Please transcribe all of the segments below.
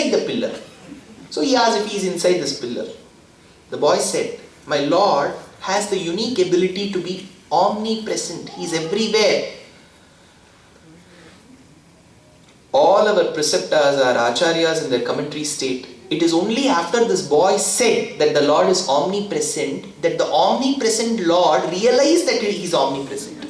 inside the pillar. So he asked if he is inside this pillar. The boy said, my Lord has the unique ability to be omnipresent. He is everywhere. All our preceptors, our acharyas in their commentary state, it is only after this boy said that the Lord is omnipresent that the omnipresent Lord realized that he is omnipresent.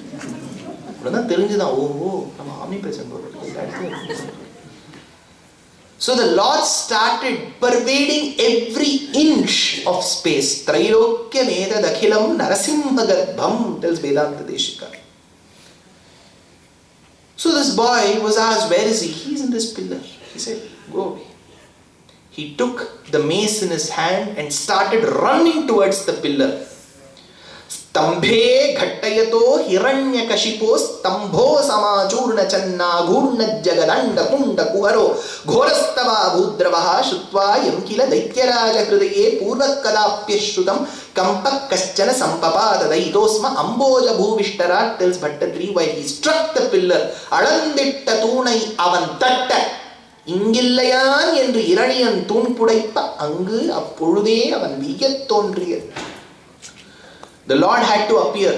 So the Lord started pervading every inch of space. Trailokya Meda Dakhilam Narasimhagarbham, tells Vedanta Deshika. So this boy was asked, where is he? He is in this pillar. He said, go away. He took the mace in his hand and started running towards the pillar. Stambhe ghattayato hiranyakashipo stambho samachurna channa ghurna jagadanda kunda kuharo ghorastava bhudravaha shutva yamkila daityaraja hridaye purvakadapya shrutam kampak kaschana sampapada daitosma amboja bhuvishtara, tells Bhattadri, while he struck the pillar, alanditta tunai avan tatta ingillayaan என்று இரணியன் தூண் புடைப்ப அங்கு அப்பொழுதே அவன் வியத் தோன்றியது. The Lord had to appear.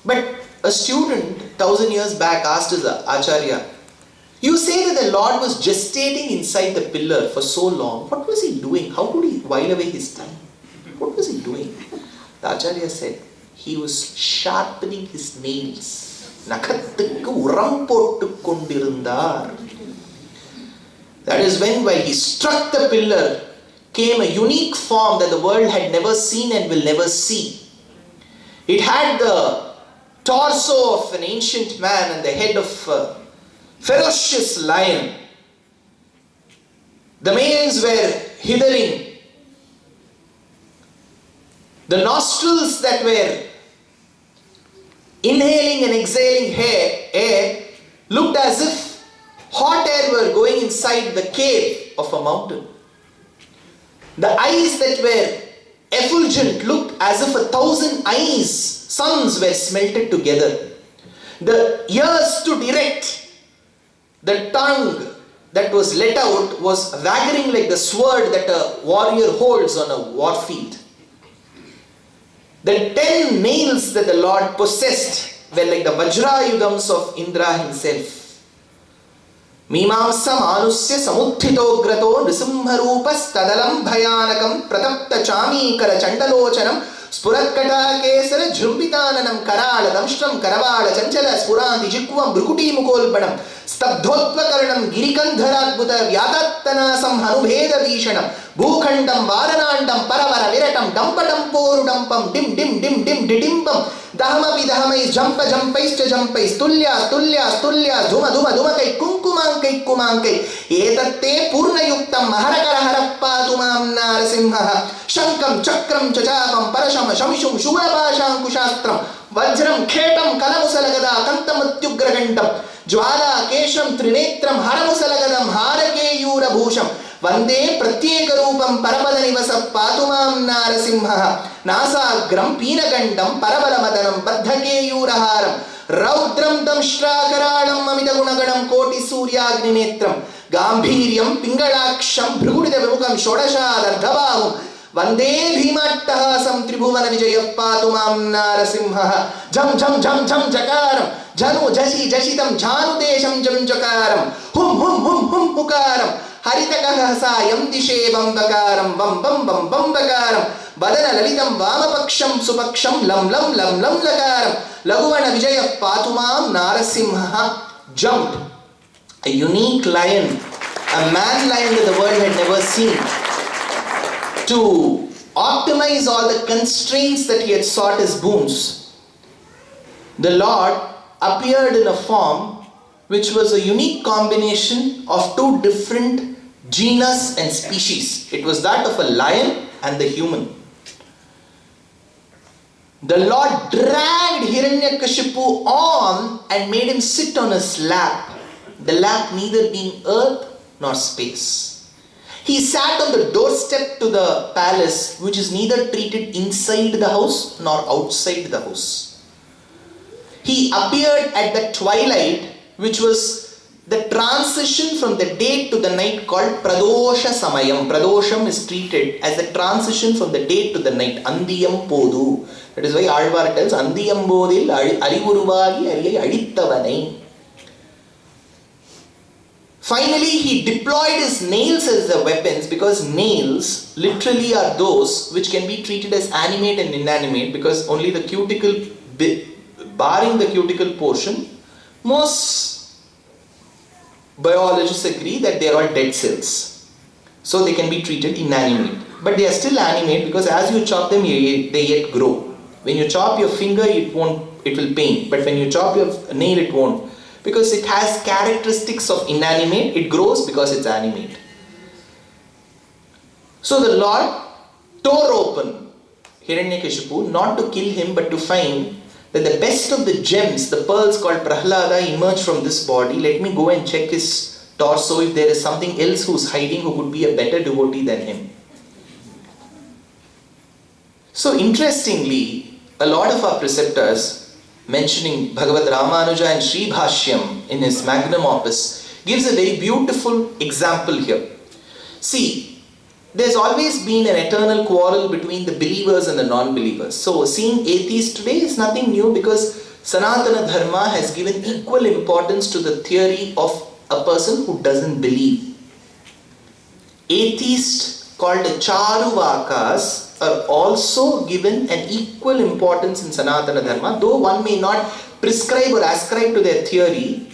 But a student 1000 years back asked his Acharya, you say that the Lord was gestating inside the pillar for so long. What was he doing? How could he while away his time? What was he doing? The Acharya said, he was sharpening his nails. Nakattukku uram pottu kondirundar. That is when, while he struck the pillar, came a unique form that the world had never seen and will never see. It had the torso of an ancient man and the head of a ferocious lion. The males were hithering. The nostrils that were inhaling and exhaling air looked as if hot air were going inside the cave of a mountain. The eyes that were effulgent looked as if 1,000 suns were smelted together. The ears stood erect. The tongue that was let out was wagging like the sword that a warrior holds on a war field. The 10 nails that the Lord possessed were like the Vajrayudams of Indra himself. Mimamsa manusya samuthito grato nisimharupas tadalam bhayanakam pratapta chamikara chandalochanam spuratkata kesara jhumbitananam karala damshram karavala chanchala spuranti jikvam brukuti mukolpanam stabdhotvakarnam girikandharadbhuta vyatattana samhanubheda vishanam bhukhandam varanandam paravara viratam dampatam porudampam dim dim dim dim didimbam dahama vidhamais jampa jampaischa jampais tulyas tulyas tulyas dhuma dhuma dhumakai kunkumankai kumankai etatte purnayuktam maharakara harappa tumam narasimha shankam chakram chachapam parasham shamishum shurapashankushastram vajram khetam kalamusalagada kantamutyugragandam jwala kesham trinetram haramusalagadam harakeyurabhusham Vande pratyeka rupam parapada nivasa patumam narasimha nasagram pinagandam parabala baddhakeyuraharam raudram damshrakaralam amita gunaganam koti suryagni netram gambhiryam pingalaksham bhrugudita vimukam shodashadardhabahum Vande bhimattahasam tribhuvana vijayah patumam narasimha jam jam jam jam jakaram janu jashi jashitam janu desham jam jakaram hum hum hum hum pukaram Haritakahasayam dishe bambakaram bam bam bam bambakaram badana lalitam vamapaksham supaksham lam lam lam lam lakaram laguvana vijayah patumam narasimha jumped. A unique lion, a man lion that the world had never seen, to optimize all the constraints that he had sought as boons. The Lord appeared in a form which was a unique combination of two different genus and species. It was that of a lion and the human. The Lord dragged Hiranyakashipu on and made him sit on his lap, the lap neither being earth nor space. He sat on the doorstep to the palace, which is neither treated inside the house nor outside the house. He appeared at the twilight, which was the transition from the day to the night called Pradosha Samayam. Pradosham is treated as the transition from the day to the night. Andiyam Podu. That is why Alvar tells Andiyam Bodil Arivuruvagi Ariyai Adittavanai. Finally, he deployed his nails as the weapons, because nails literally are those which can be treated as animate and inanimate, because only the cuticle, barring the cuticle portion, most biologists agree that they are all dead cells. So they can be treated inanimate. But they are still animate, because as you chop them, they yet grow. When you chop your finger, it will pain. But when you chop your nail, it won't. Because it has characteristics of inanimate, it grows because it's animate. So the Lord tore open Hiranyakashipu, not to kill him, but to find that the best of the gems, the pearls called Prahlada, emerged from this body. Let me go and check his torso if there is something else who's hiding who could be a better devotee than him. So interestingly, a lot of our preceptors, mentioning Bhagavad Ramanuja and Sri Bhashyam in his magnum opus, gives a very beautiful example here. See, there's always been an eternal quarrel between the believers and the non-believers. So seeing atheists today is nothing new, because Sanatana Dharma has given equal importance to the theory of a person who doesn't believe. Atheists called Charuvakas are also given an equal importance in Sanatana Dharma, though one may not prescribe or ascribe to their theory,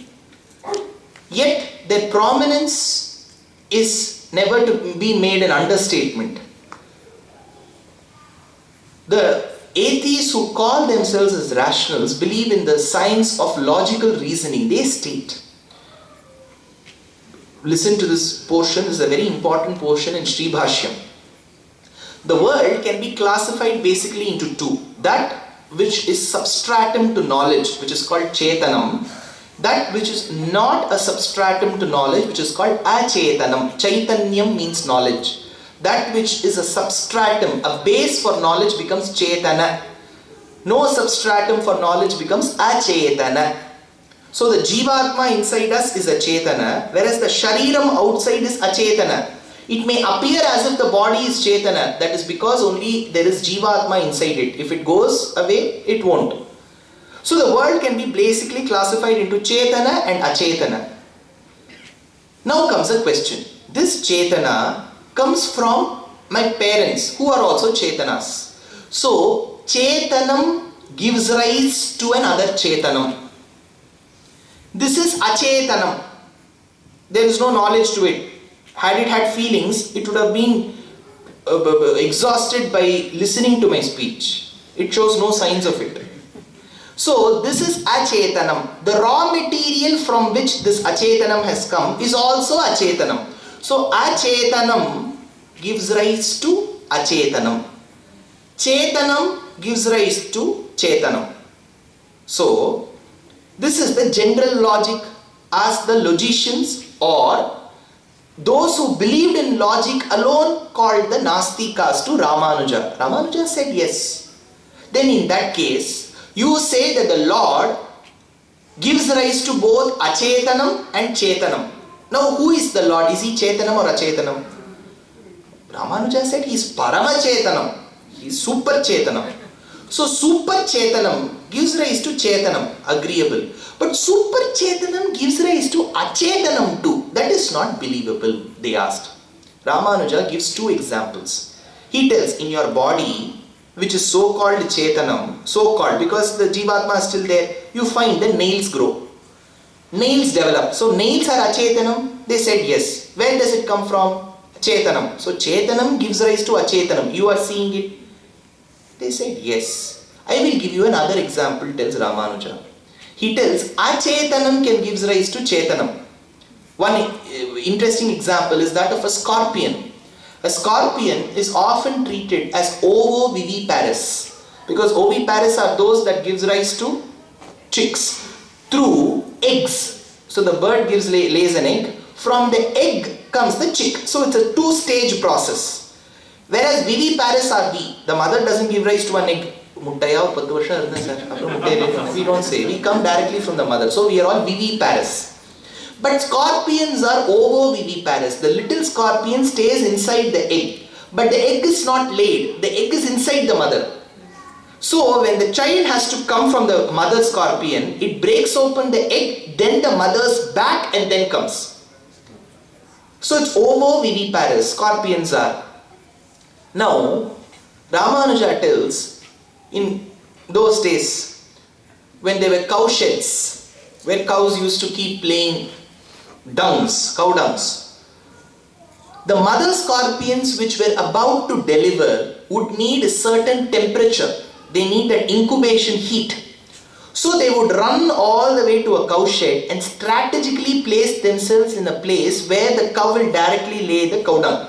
yet their prominence is never to be made an understatement. The atheists who call themselves as rationals believe in the science of logical reasoning. They state, listen to this portion, this is a very important portion in Sri Bhashyam. The world can be classified basically into two. That which is substratum to knowledge, which is called Chetanam. That which is not a substratum to knowledge, which is called Achetanam. Chaitanyam means knowledge. That which is a substratum, a base for knowledge, becomes Chetana. No substratum for knowledge becomes Achetana. So the Jivatma inside us is a Chetana, whereas the Shariram outside is Achetana. It may appear as if the body is Chetana. That is because only there is Jivatma inside it. If it goes away, it won't. So the world can be basically classified into Chetana and Achetana. Now comes a question. This Chetana comes from my parents, who are also Chetanas. So Chetanam gives rise to another Chetanam. This is Achetanam. There is no knowledge to it. Had it had feelings, it would have been exhausted by listening to my speech. It shows no signs of it. So this is Achetanam. The raw material from which this Achetanam has come is also Achetanam. So Achetanam gives rise to Achetanam. Chetanam gives rise to Chetanam. So this is the general logic as the logicians or those who believed in logic alone called the Nastikas to Ramanuja. Ramanuja said yes. Then in that case, you say that the Lord gives rise to both Achetanam and Chetanam. Now who is the Lord? Is he Chetanam or Achetanam? Ramanuja said he is Parama Chetanam. He is Super Chetanam. So Super Chetanam gives rise to Chetanam. Agreeable. But Super Chetanam gives rise to Achetanam too. That is not believable, they asked. Ramanuja gives two examples. He tells, in your body, which is so-called Chetanam, so-called because the Jivatma is still there, you find the nails grow. Nails develop. So nails are Achetanam? They said yes. Where does it come from? Chetanam. So Chetanam gives rise to Achetanam. You are seeing it? They said yes. I will give you another example, tells Ramanuja. He tells Achetanam can give rise to Chetanam. One interesting example is that of a scorpion. A scorpion is often treated as ovoviviparous because oviparous are those that gives rise to chicks through eggs. So the bird lays an egg. From the egg comes the chick. So it's a two-stage process. Whereas viviparous are we. The mother doesn't give rise to an egg. We don't say. We come directly from the mother. So we are all viviparous. But scorpions are ovoviviparous. The little scorpion stays inside the egg. But the egg is not laid. The egg is inside the mother. So when the child has to come from the mother scorpion, it breaks open the egg, then the mother's back, and then comes. So it's ovoviviparous, scorpions are. Now, Ramanuja tells, in those days, when there were cow sheds, where cows used to keep laying cow dungs, the mother scorpions which were about to deliver would need a certain temperature. They need that incubation heat. So they would run all the way to a cow shed and strategically place themselves in a place where the cow will directly lay the cow dung.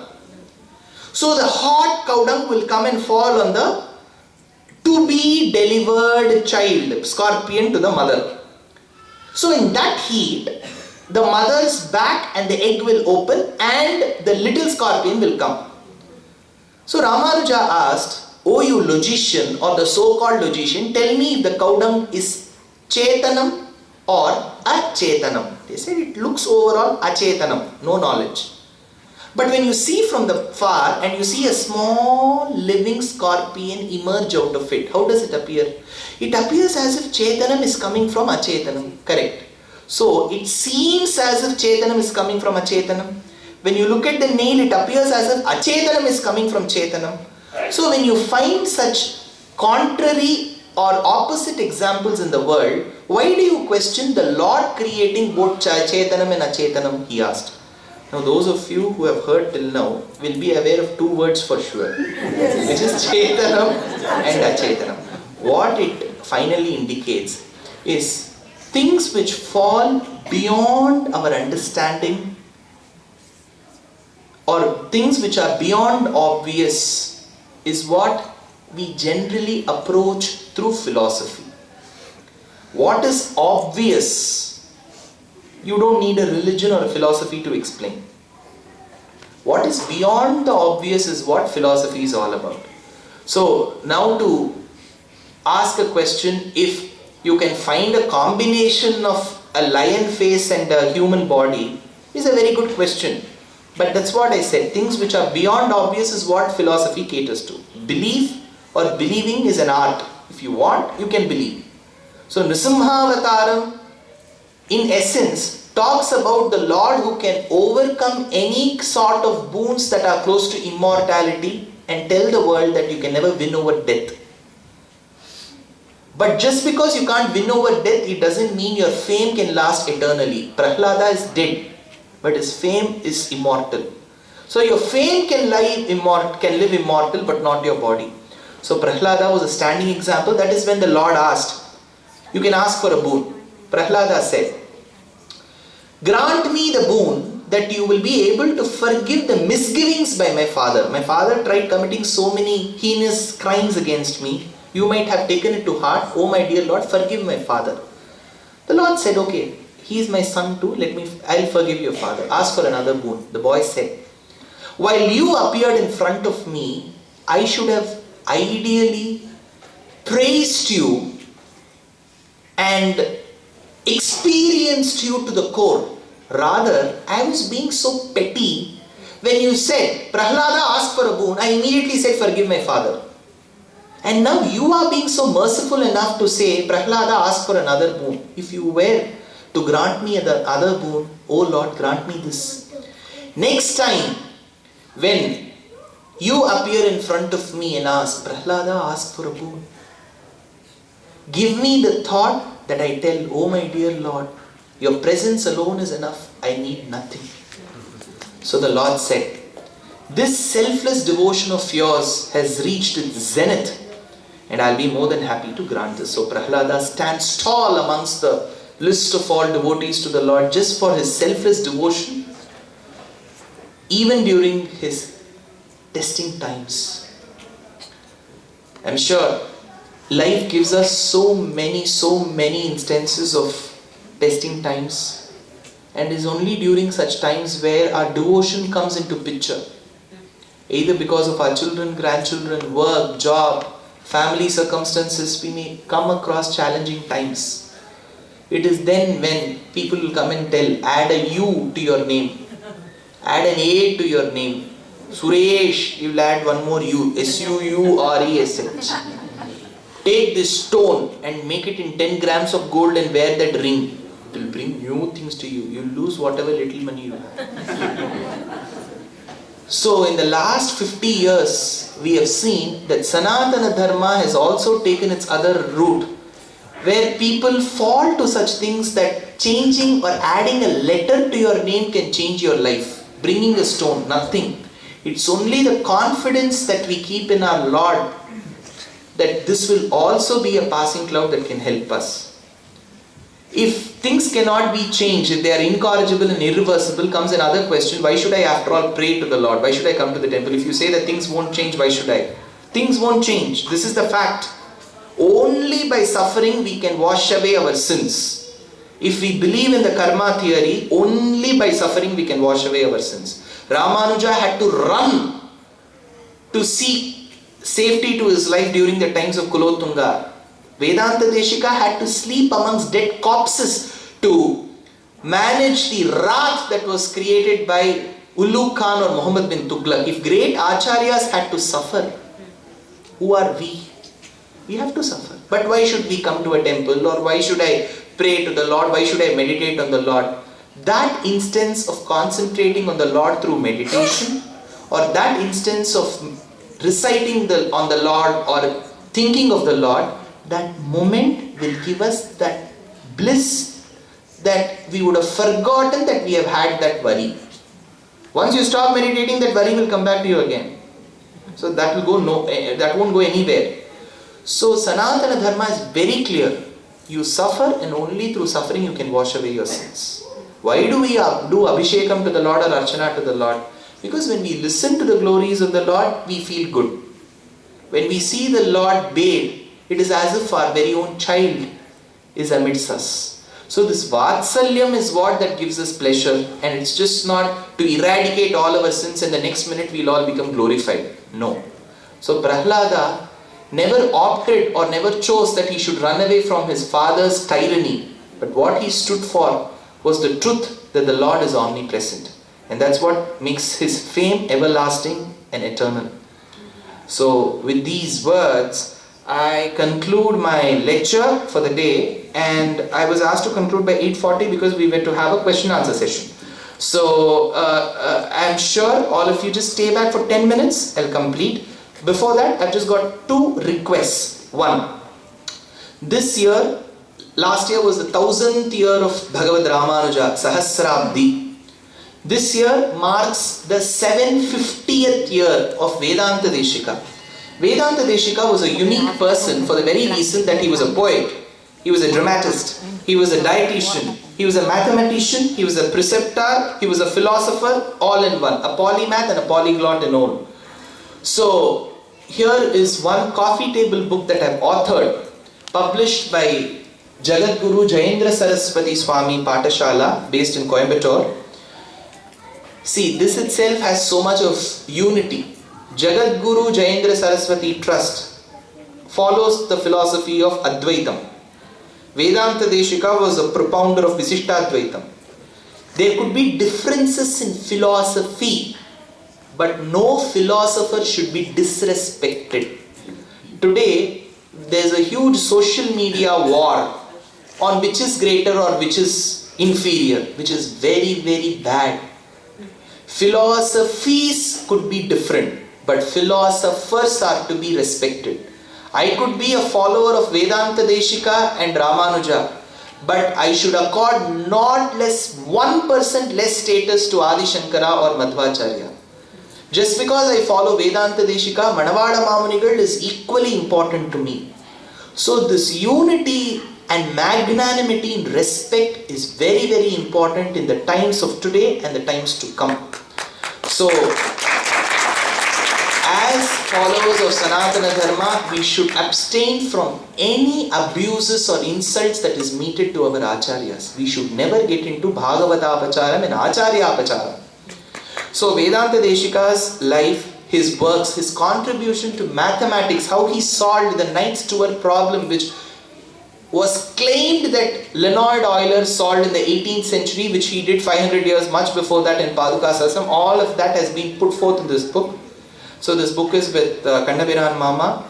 So the hot cow dung will come and fall on the to be delivered child, scorpion, to the mother. So in that heat, the mother's back and the egg will open and the little scorpion will come. So Ramanuja asked, "Oh, you logician, or the so-called logician, tell me if the cow dung is chetanam or achetanam." They said it looks overall achetanam, no knowledge. But when you see from the far and you see a small living scorpion emerge out of it, how does it appear? It appears as if chetanam is coming from achetanam. Correct. So it seems as if chetanam is coming from achetanam. When you look at the nail, it appears as if achetanam is coming from chetanam. So when you find such contrary or opposite examples in the world, why do you question the Lord creating both chetanam and achetanam? He asked. Now those of you who have heard till now will be aware of two words for sure, which is chetanam and achetanam. What it finally indicates is things which fall beyond our understanding, or things which are beyond obvious, is what we generally approach through philosophy. What is obvious, you don't need a religion or a philosophy to explain. What is beyond the obvious is what philosophy is all about. So now to ask a question, if you can find a combination of a lion face and a human body, is a very good question. But that's what I said. Things which are beyond obvious is what philosophy caters to. Belief or believing is an art. If you want, you can believe. So Nrisimhavataram, in essence, talks about the Lord who can overcome any sort of boons that are close to immortality and tell the world that you can never win over death. But just because you can't win over death, it doesn't mean your fame can last eternally. Prahlada is dead, but his fame is immortal. So your fame can live immortal, but not your body. So Prahlada was a standing example. That is when the Lord asked, you can ask for a boon. Prahlada said, "Grant me the boon that you will be able to forgive the misgivings by my father. My father tried committing so many heinous crimes against me. You might have taken it to heart. Oh my dear Lord, forgive my father." The Lord said, "Okay, he is my son too. I'll forgive your father. Ask for another boon." The boy said, "While you appeared in front of me, I should have ideally praised you and experienced you to the core. Rather, I was being so petty. When you said, 'Prahlada, ask for a boon,' I immediately said, 'Forgive my father.' And now you are being so merciful enough to say, 'Prahlada, ask for another boon.' If you were to grant me the other boon, oh Lord, grant me this. Next time, when you appear in front of me and ask, 'Prahlada, ask for a boon,' give me the thought that I tell, 'Oh my dear Lord, your presence alone is enough. I need nothing.'" So the Lord said, "This selfless devotion of yours has reached its zenith, and I'll be more than happy to grant this." So Prahlada stands tall amongst the list of all devotees to the Lord just for his selfless devotion, even during his testing times. I'm sure life gives us so many instances of testing times, and it's only during such times where our devotion comes into picture. Either because of our children, grandchildren, work, job, family circumstances, we may come across challenging times. It is then when people will come and tell, add a U to your name, add an A to your name. Suresh, you will add one more U, S-U-U-R-E-S-H. Take this stone and make it in 10 grams of gold and wear that ring. It will bring new things to you. You will lose whatever little money you have. So in the last 50 years, we have seen that Sanatana Dharma has also taken its other route, where people fall to such things that changing or adding a letter to your name can change your life. Bringing a stone, nothing. It's only the confidence that we keep in our Lord that this will also be a passing cloud that can help us. If things cannot be changed, if they are incorrigible and irreversible, comes another question: why should I after all pray to the Lord? Why should I come to the temple? If you say that things won't change, why should I? Things won't change. This is the fact. Only by suffering we can wash away our sins. If we believe in the karma theory, only by suffering we can wash away our sins. Ramanuja had to run to seek safety to his life during the times of Kulotunga. Vedanta Deshika had to sleep amongst dead corpses to manage the wrath that was created by Ulugh Khan or Muhammad bin Tughlaq. If great acharyas had to suffer, who are we? We have to suffer. But why should we come to a temple, or why should I pray to the Lord? Why should I meditate on the Lord? That instance of concentrating on the Lord through meditation, or that instance of reciting on the Lord or thinking of the Lord, that moment will give us that bliss that we would have forgotten that we have had that worry. Once you stop meditating, that worry will come back to you again. So that won't go anywhere. So Sanatana Dharma is very clear. You suffer, and only through suffering you can wash away your sins. Why do we do Abhishekam to the Lord or Archana to the Lord? Because when we listen to the glories of the Lord, we feel good. When we see the Lord bathe, it is as if our very own child is amidst us. So this Vatsalyam is what that gives us pleasure, and it's just not to eradicate all our sins and the next minute we'll all become glorified. No. So Prahlada never opted or never chose that he should run away from his father's tyranny. But what he stood for was the truth that the Lord is omnipresent. And that's what makes his fame everlasting and eternal. So with these words, I conclude my lecture for the day, and I was asked to conclude by 8:40 because we were to have a question answer session. So I'm sure all of you just stay back for 10 minutes, I'll complete. Before that, I've just got 2 requests. One, this year, last year was the 1000th year of Bhagavad Ramanuja, Sahasrabdi. This year marks the 750th year of Vedanta Deshika. Vedanta Deshika was a unique person for the very reason that he was a poet, he was a dramatist, he was a dietitian, he was a mathematician, he was a preceptor, he was a philosopher, all in one, a polymath and a polyglot and all. So here is one coffee table book that I've authored, published by Jagadguru Jayendra Saraswati Swami Patashala, based in Coimbatore. See, this itself has so much of unity. Jagadguru Jayendra Saraswati Trust follows the philosophy of Advaitam. Vedanta Deshika was a propounder of Visishtadvaitam. There could be differences in philosophy, but no philosopher should be disrespected. Today, there's a huge social media war on which is greater or which is inferior, which is very, very bad. Philosophies could be different, but philosophers are to be respected. I could be a follower of Vedanta Deshika and Ramanuja, but I should accord not less 1% less status to Adi Shankara or Madhvacharya. Just because I follow Vedanta Deshika, Manavada Mamunigal is equally important to me. So this unity and magnanimity and respect is very, very important in the times of today and the times to come. So, as followers of Sanatana Dharma, we should abstain from any abuses or insults that is meted to our acharyas. We should never get into Bhagavatapacharam and Acharyapacharam. So Vedanta Deshika's life, his works, his contribution to mathematics, how he solved the Knight's Tour problem, which was claimed that Leonard Euler solved in the 18th century, which he did 500 years much before that in Paduka Sasam. All of that has been put forth in this book. So this book is with Kannabiran Mama,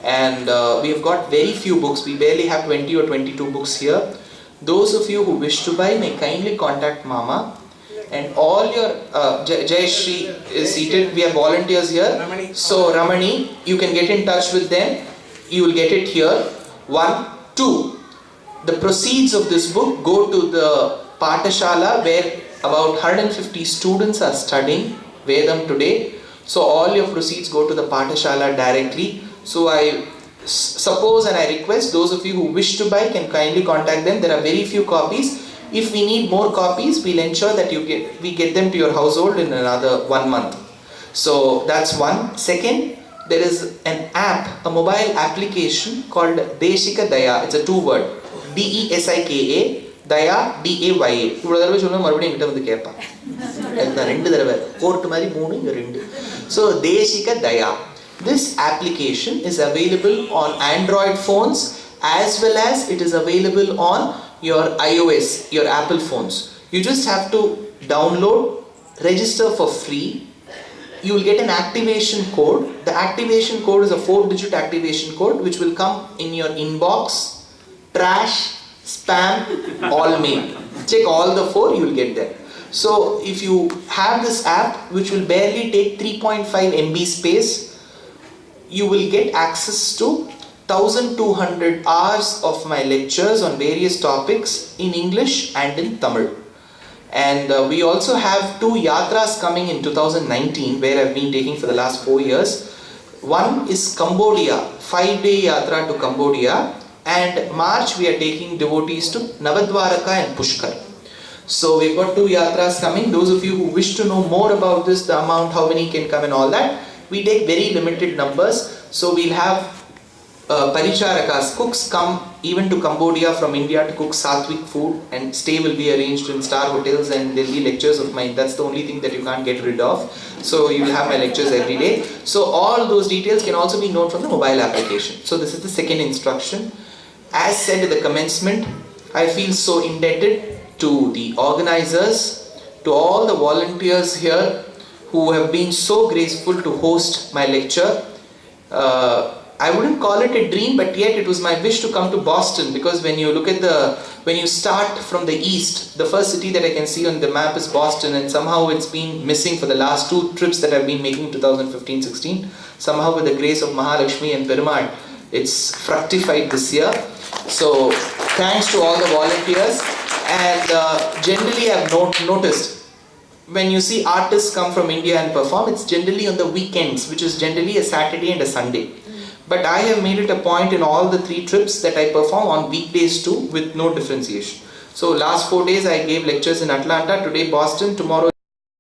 and we have got very few books. We barely have 20 or 22 books here. Those of you who wish to buy may kindly contact Mama. And all your Jai Shri is seated. We have volunteers here. So Ramani, you can get in touch with them. You will get it here. 1, 2. The proceeds of this book go to the Patashala, where about 150 students are studying Vedam today. So all your proceeds go to the Patashala directly. So I suppose and I request those of you who wish to buy can kindly contact them. There are very few copies. If we need more copies, we'll ensure that we get them to your household in another 1 month. So that's one. Second, there is an app, a mobile application called Deshika Daya. It's a 2-word. DESIKA, Daya, DAYA. So Deshika Daya. This application is available on Android phones as well as it is available on your iOS, your Apple phones. You just have to download, register for free. You will get an activation code. The activation code is a 4-digit activation code which will come in your inbox, trash, spam, all mail. Check all the 4, you will get there. So if you have this app which will barely take 3.5 MB space, you will get access to 1200 hours of my lectures on various topics in English and in Tamil. And we also have 2 yatras coming in 2019 where I've been taking for the last 4 years. One is Cambodia, 5-day yatra to Cambodia, and March we are taking devotees to Navadvaraka and Pushkar. So we've got 2 yatras coming. Those of you who wish to know more about this, the amount, how many can come and all that, we take very limited numbers. So we'll have Paricharakas, cooks come even to Cambodia from India to cook Sattvic food, and stay will be arranged in star hotels, and there'll be lectures of mine. That's the only thing that you can't get rid of. So you'll have my lectures every day. So all those details can also be known from the mobile application. So this is the second instruction. As said at the commencement, I feel so indebted to the organizers, to all the volunteers here who have been so graceful to host my lecture. I wouldn't call it a dream, but yet it was my wish to come to Boston, because when you look at when you start from the east, the first city that I can see on the map is Boston, and somehow it's been missing for the last 2 trips that I've been making 2015-16. Somehow with the grace of Mahalakshmi and Perumal, it's fructified this year. So thanks to all the volunteers. And generally I've noticed, when you see artists come from India and perform, it's generally on the weekends, which is generally a Saturday and a Sunday. But I have made it a point in all the 3 trips that I perform on weekdays too, with no differentiation. So last 4 days I gave lectures in Atlanta, today Boston, tomorrow